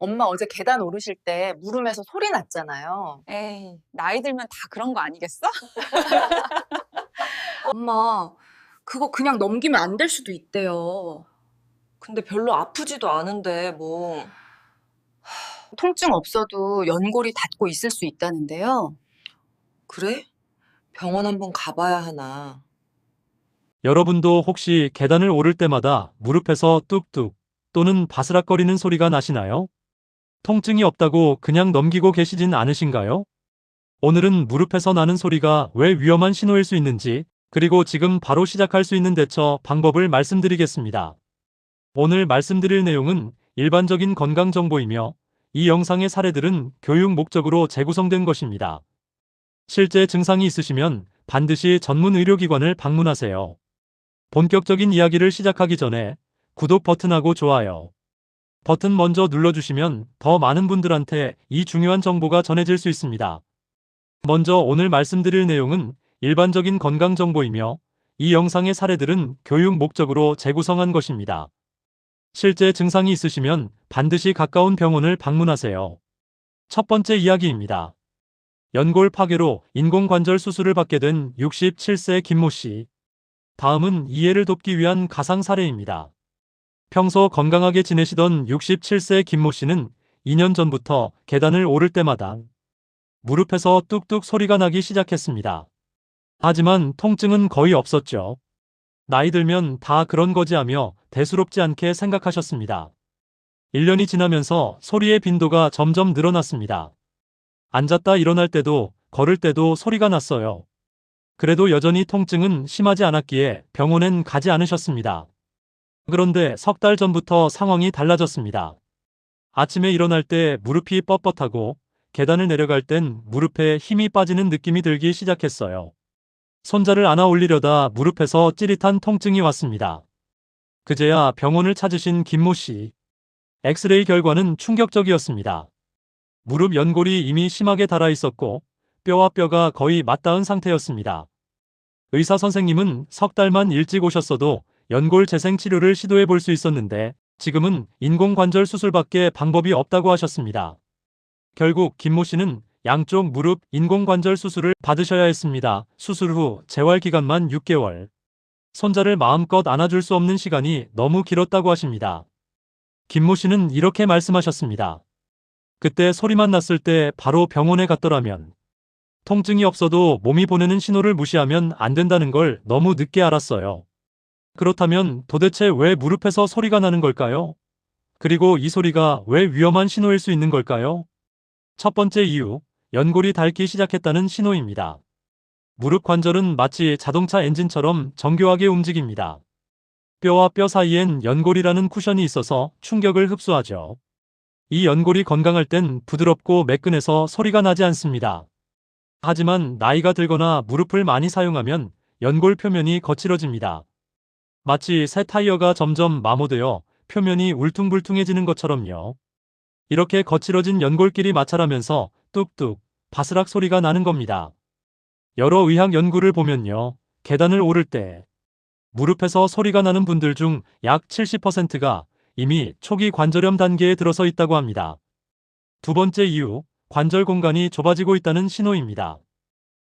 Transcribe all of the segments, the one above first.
엄마 어제 계단 오르실 때 물음에서 소리 났잖아요. 에이, 나이 들면 다 그런 거 아니겠어? 엄마, 그거 그냥 넘기면 안 될 수도 있대요. 근데 별로 아프지도 않은데 뭐. 통증 없어도 연골이 닫고 있을 수 있다는데요. 그래? 병원 한번 가봐야 하나. 여러분도 혹시 계단을 오를 때마다 무릎에서 뚝뚝 또는 바스락거리는 소리가 나시나요? 통증이 없다고 그냥 넘기고 계시진 않으신가요? 오늘은 무릎에서 나는 소리가 왜 위험한 신호일 수 있는지, 그리고 지금 바로 시작할 수 있는 대처 방법을 말씀드리겠습니다. 오늘 말씀드릴 내용은 일반적인 건강 정보이며 이 영상의 사례들은 교육 목적으로 재구성된 것입니다. 실제 증상이 있으시면 반드시 전문 의료기관을 방문하세요. 본격적인 이야기를 시작하기 전에 구독 버튼하고 좋아요 버튼 먼저 눌러주시면 더 많은 분들한테 이 중요한 정보가 전해질 수 있습니다. 먼저 오늘 말씀드릴 내용은 일반적인 건강 정보이며 이 영상의 사례들은 교육 목적으로 재구성한 것입니다. 실제 증상이 있으시면 반드시 가까운 병원을 방문하세요. 첫 번째 이야기입니다. 연골 파괴로 인공관절 수술을 받게 된 67세 김모 씨. 다음은 이해를 돕기 위한 가상 사례입니다. 평소 건강하게 지내시던 67세 김모 씨는 2년 전부터 계단을 오를 때마다 무릎에서 뚝뚝 소리가 나기 시작했습니다. 하지만 통증은 거의 없었죠. 나이 들면 다 그런 거지 하며 대수롭지 않게 생각하셨습니다. 1년이 지나면서 소리의 빈도가 점점 늘어났습니다. 앉았다 일어날 때도 걸을 때도 소리가 났어요. 그래도 여전히 통증은 심하지 않았기에 병원엔 가지 않으셨습니다. 그런데 석 달 전부터 상황이 달라졌습니다. 아침에 일어날 때 무릎이 뻣뻣하고 계단을 내려갈 땐 무릎에 힘이 빠지는 느낌이 들기 시작했어요. 손자를 안아 올리려다 무릎에서 찌릿한 통증이 왔습니다. 그제야 병원을 찾으신 김모 씨. 엑스레이 결과는 충격적이었습니다. 무릎 연골이 이미 심하게 닳아 있었고 뼈와 뼈가 거의 맞닿은 상태였습니다. 의사 선생님은 석 달만 일찍 오셨어도 연골 재생 치료를 시도해 볼 수 있었는데 지금은 인공관절 수술밖에 방법이 없다고 하셨습니다. 결국 김모 씨는 양쪽 무릎 인공관절 수술을 받으셔야 했습니다. 수술 후 재활 기간만 6개월. 손자를 마음껏 안아줄 수 없는 시간이 너무 길었다고 하십니다. 김모 씨는 이렇게 말씀하셨습니다. 그때 소리만 났을 때 바로 병원에 갔더라면, 통증이 없어도 몸이 보내는 신호를 무시하면 안 된다는 걸 너무 늦게 알았어요. 그렇다면 도대체 왜 무릎에서 소리가 나는 걸까요? 그리고 이 소리가 왜 위험한 신호일 수 있는 걸까요? 첫 번째 이유, 연골이 닳기 시작했다는 신호입니다. 무릎 관절은 마치 자동차 엔진처럼 정교하게 움직입니다. 뼈와 뼈 사이엔 연골이라는 쿠션이 있어서 충격을 흡수하죠. 이 연골이 건강할 땐 부드럽고 매끈해서 소리가 나지 않습니다. 하지만 나이가 들거나 무릎을 많이 사용하면 연골 표면이 거칠어집니다. 마치 새 타이어가 점점 마모되어 표면이 울퉁불퉁해지는 것처럼요. 이렇게 거칠어진 연골끼리 마찰하면서 뚝뚝, 바스락 소리가 나는 겁니다. 여러 의학 연구를 보면요. 계단을 오를 때 무릎에서 소리가 나는 분들 중 약 70%가 이미 초기 관절염 단계에 들어서 있다고 합니다. 두 번째 이유, 관절 공간이 좁아지고 있다는 신호입니다.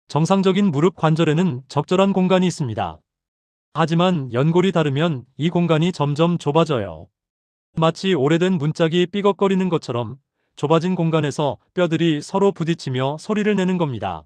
정상적인 무릎 관절에는 적절한 공간이 있습니다. 하지만 연골이 닳으면 이 공간이 점점 좁아져요. 마치 오래된 문짝이 삐걱거리는 것처럼 좁아진 공간에서 뼈들이 서로 부딪히며 소리를 내는 겁니다.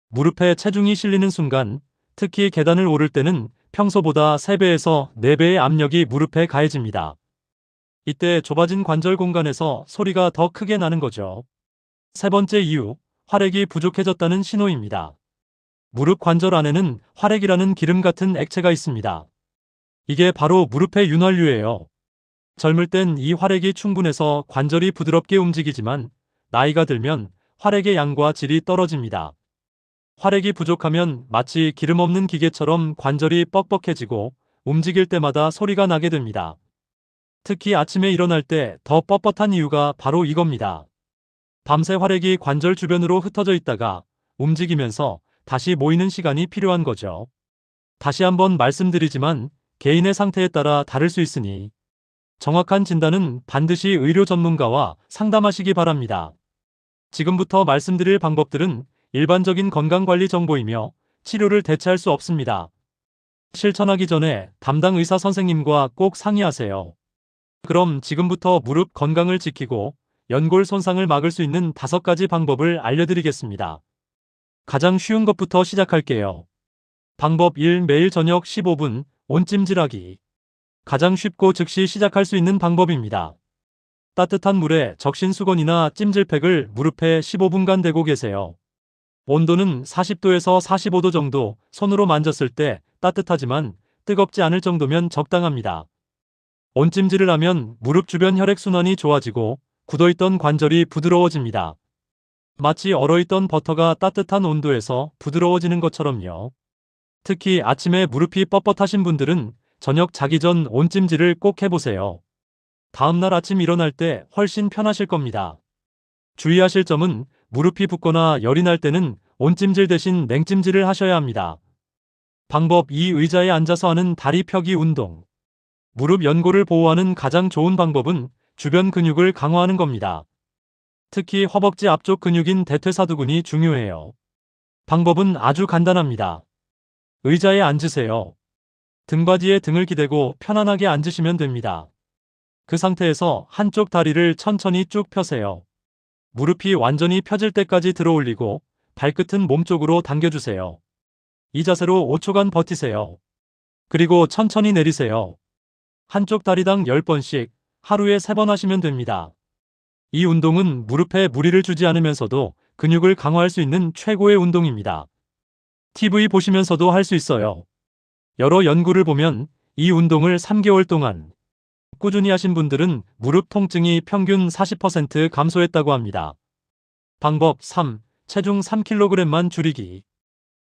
무릎에 체중이 실리는 순간, 특히 계단을 오를 때는 평소보다 3배에서 4배의 압력이 무릎에 가해집니다. 이때 좁아진 관절 공간에서 소리가 더 크게 나는 거죠. 세 번째 이유, 활액이 부족해졌다는 신호입니다. 무릎 관절 안에는 활액이라는 기름 같은 액체가 있습니다. 이게 바로 무릎의 윤활유예요. 젊을 땐 이 활액이 충분해서 관절이 부드럽게 움직이지만 나이가 들면 활액의 양과 질이 떨어집니다. 활액이 부족하면 마치 기름 없는 기계처럼 관절이 뻑뻑해지고 움직일 때마다 소리가 나게 됩니다. 특히 아침에 일어날 때 더 뻣뻣한 이유가 바로 이겁니다. 밤새 활액이 관절 주변으로 흩어져 있다가 움직이면서 다시 모이는 시간이 필요한 거죠. 다시 한번 말씀드리지만 개인의 상태에 따라 다를 수 있으니 정확한 진단은 반드시 의료 전문가와 상담하시기 바랍니다. 지금부터 말씀드릴 방법들은 일반적인 건강관리 정보이며 치료를 대체할 수 없습니다. 실천하기 전에 담당 의사 선생님과 꼭 상의하세요. 그럼 지금부터 무릎 건강을 지키고 연골 손상을 막을 수 있는 5가지 방법을 알려드리겠습니다. 가장 쉬운 것부터 시작할게요. 방법 1. 매일 저녁 15분 온찜질하기. 가장 쉽고 즉시 시작할 수 있는 방법입니다. 따뜻한 물에 적신 수건이나 찜질팩을 무릎에 15분간 대고 계세요. 온도는 40도에서 45도 정도, 손으로 만졌을 때 따뜻하지만 뜨겁지 않을 정도면 적당합니다. 온찜질을 하면 무릎 주변 혈액순환이 좋아지고 굳어있던 관절이 부드러워집니다. 마치 얼어있던 버터가 따뜻한 온도에서 부드러워지는 것처럼요. 특히 아침에 무릎이 뻣뻣하신 분들은 저녁 자기 전 온찜질을 꼭 해보세요. 다음날 아침 일어날 때 훨씬 편하실 겁니다. 주의하실 점은 무릎이 붓거나 열이 날 때는 온찜질 대신 냉찜질을 하셔야 합니다. 방법 2. 의자에 앉아서 하는 다리 펴기 운동. 무릎 연골을 보호하는 가장 좋은 방법은 주변 근육을 강화하는 겁니다. 특히 허벅지 앞쪽 근육인 대퇴사두근이 중요해요. 방법은 아주 간단합니다. 의자에 앉으세요. 등받이에 등을 기대고 편안하게 앉으시면 됩니다. 그 상태에서 한쪽 다리를 천천히 쭉 펴세요. 무릎이 완전히 펴질 때까지 들어올리고 발끝은 몸쪽으로 당겨주세요. 이 자세로 5초간 버티세요. 그리고 천천히 내리세요. 한쪽 다리당 10번씩 하루에 3번 하시면 됩니다. 이 운동은 무릎에 무리를 주지 않으면서도 근육을 강화할 수 있는 최고의 운동입니다. TV 보시면서도 할 수 있어요. 여러 연구를 보면 이 운동을 3개월 동안 꾸준히 하신 분들은 무릎 통증이 평균 40% 감소했다고 합니다. 방법 3. 체중 3kg만 줄이기.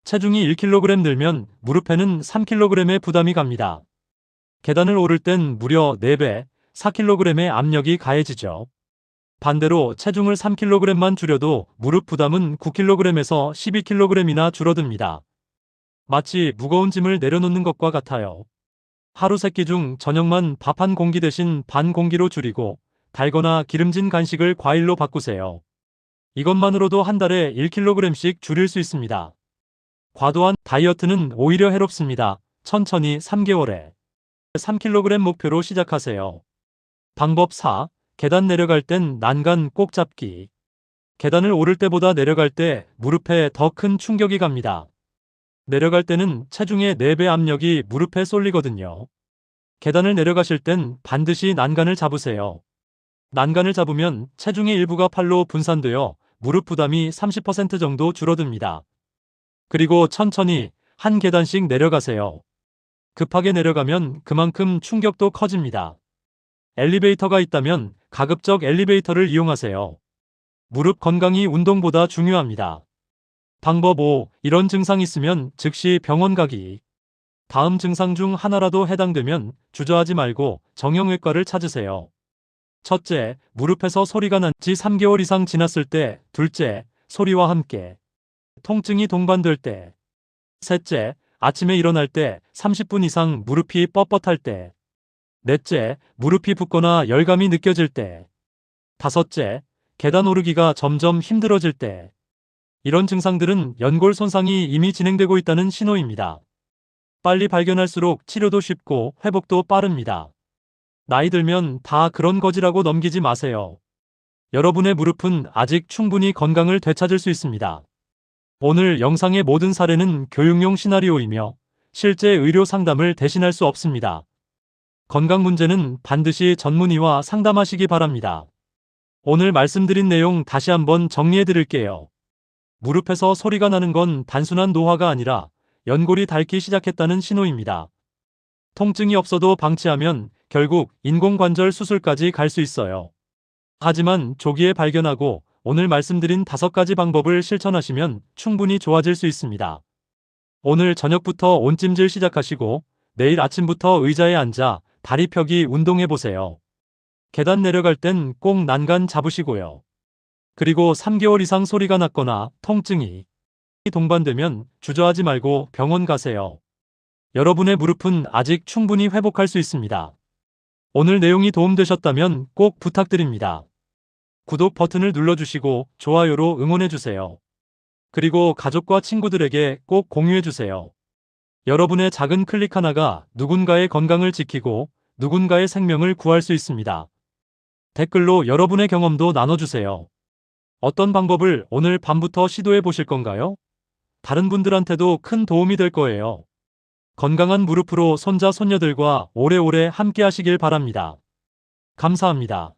체중이 1kg 늘면 무릎에는 3kg의 부담이 갑니다. 계단을 오를 땐 무려 4배, 4kg의 압력이 가해지죠. 반대로 체중을 3kg만 줄여도 무릎 부담은 9kg에서 12kg이나 줄어듭니다. 마치 무거운 짐을 내려놓는 것과 같아요. 하루 3끼 중 저녁만 밥 한 공기 대신 반 공기로 줄이고 달거나 기름진 간식을 과일로 바꾸세요. 이것만으로도 한 달에 1kg씩 줄일 수 있습니다. 과도한 다이어트는 오히려 해롭습니다. 천천히 3개월에 3kg 목표로 시작하세요. 방법 4. 계단 내려갈 땐 난간 꼭 잡기. 계단을 오를 때보다 내려갈 때 무릎에 더 큰 충격이 갑니다. 내려갈 때는 체중의 4배 압력이 무릎에 쏠리거든요. 계단을 내려가실 땐 반드시 난간을 잡으세요. 난간을 잡으면 체중의 일부가 팔로 분산되어 무릎 부담이 30% 정도 줄어듭니다. 그리고 천천히 한 계단씩 내려가세요. 급하게 내려가면 그만큼 충격도 커집니다. 엘리베이터가 있다면 가급적 엘리베이터를 이용하세요. 무릎 건강이 운동보다 중요합니다. 방법 5. 이런 증상 있으면 즉시 병원 가기. 다음 증상 중 하나라도 해당되면 주저하지 말고 정형외과를 찾으세요. 첫째, 무릎에서 소리가 난 지 3개월 이상 지났을 때. 둘째, 소리와 함께 통증이 동반될 때. 셋째, 아침에 일어날 때 30분 이상 무릎이 뻣뻣할 때. 넷째, 무릎이 붓거나 열감이 느껴질 때. 다섯째, 계단 오르기가 점점 힘들어질 때. 이런 증상들은 연골 손상이 이미 진행되고 있다는 신호입니다. 빨리 발견할수록 치료도 쉽고 회복도 빠릅니다. 나이 들면 다 그런 거지라고 넘기지 마세요. 여러분의 무릎은 아직 충분히 건강을 되찾을 수 있습니다. 오늘 영상의 모든 사례는 교육용 시나리오이며 실제 의료 상담을 대신할 수 없습니다. 건강 문제는 반드시 전문의와 상담하시기 바랍니다. 오늘 말씀드린 내용 다시 한번 정리해 드릴게요. 무릎에서 소리가 나는 건 단순한 노화가 아니라 연골이 닳기 시작했다는 신호입니다. 통증이 없어도 방치하면 결국 인공관절 수술까지 갈 수 있어요. 하지만 조기에 발견하고 오늘 말씀드린 5가지 방법을 실천하시면 충분히 좋아질 수 있습니다. 오늘 저녁부터 온찜질 시작하시고 내일 아침부터 의자에 앉아 다리 펴기 운동해보세요. 계단 내려갈 땐 꼭 난간 잡으시고요. 그리고 3개월 이상 소리가 났거나 통증이 동반되면 주저하지 말고 병원 가세요. 여러분의 무릎은 아직 충분히 회복할 수 있습니다. 오늘 내용이 도움되셨다면 꼭 부탁드립니다. 구독 버튼을 눌러주시고 좋아요로 응원해주세요. 그리고 가족과 친구들에게 꼭 공유해주세요. 여러분의 작은 클릭 하나가 누군가의 건강을 지키고 누군가의 생명을 구할 수 있습니다. 댓글로 여러분의 경험도 나눠주세요. 어떤 방법을 오늘 밤부터 시도해 보실 건가요? 다른 분들한테도 큰 도움이 될 거예요. 건강한 무릎으로 손자, 손녀들과 오래오래 함께 하시길 바랍니다. 감사합니다.